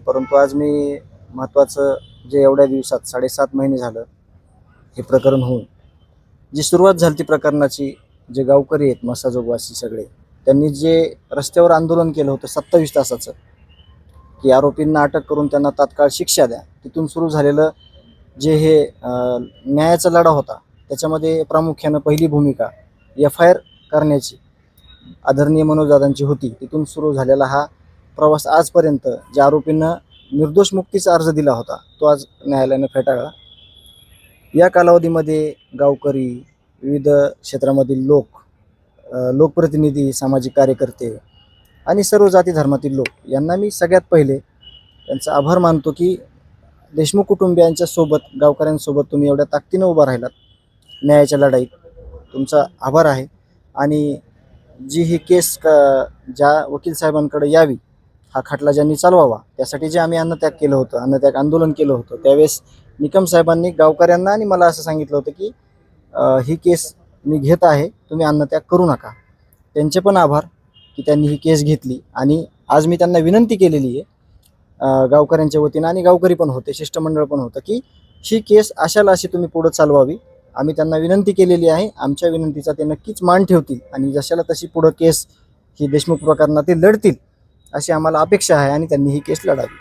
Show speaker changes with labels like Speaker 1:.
Speaker 1: परंतु आज मी महत्त्वाचं जे एवढ्या दिवसात 7.5 महिने झालं हे प्रकरण होऊन जी सुरुवात झाली ती प्रकरणाची, जे गावकरी आहेत मसाजोगवासी सगळे, त्यांनी जे रस्त्यावर आंदोलन केलं होतं 27 तासाचं, की आरोपींना अटक करून त्यांना तात्काळ शिक्षा द्या, तिथून सुरू झालेलं जे हे न्यायाचा लढा होता, त्याच्यामध्ये प्रामुख्यानं पहिली भूमिका FIR करण्याची आदरणीय मनोजदादांची होती. तिथून सुरू झालेला हा प्रवास आजपर्यंत ज्या आरोपींना निर्दोष मुक्तीचा अर्ज दिला होता तो आज न्यायालयानं फेटाळला. या कालावधीमध्ये गावकरी, विविध क्षेत्रामधील लोक, लोकप्रतिनिधी, सामाजिक कार्यकर्ते आणि सर्व जाती धर्मातील लोक यांना मी सगळ्यात पहिले त्यांचा आभार मानतो की देशमुख कुटुंबियांच्या सोबत, गावकऱ्यांसोबत तुम्ही एवढ्या ताकदीनं उभा राहिलात न्यायाच्या लढाईत. तुमचा आभार आहे. आणि जी ही केस ज्या वकील साहेबांकडे यावी, हा खटला ज्यांनी चालवावा, त्यासाठी जे आम्ही अन्नत्याग केलं होतं, अन्नत्याग आंदोलन केलं होतं, त्यावेळेस निकम साहेबांनी गावकऱ्यांना आणि मला असं सांगितलं होतं की ही केस मी घेत आहे, तुम्ही अन्नत्याग करू नका. त्यांचे पण आभार की त्यांनी ही केस घेतली. आणि आज मी त्यांना विनंती केलेली आहे गावकऱ्यांच्या वतीनं, आणि गावकरी पण होते, शिष्टमंडळ पण होतं, की ही केस अशाला अशी तुम्ही पुढं चालवावी. आम्ही त्यांना विनंती केलेली आहे. आमच्या विनंतीचा ते नक्कीच मान ठेवतील आणि जशाला तशी पुढं केस ही देशमुख प्रकरणातील लढतील अशी आम्हाला अपेक्षा आहे आणि त्यांनी ही केस लढावी.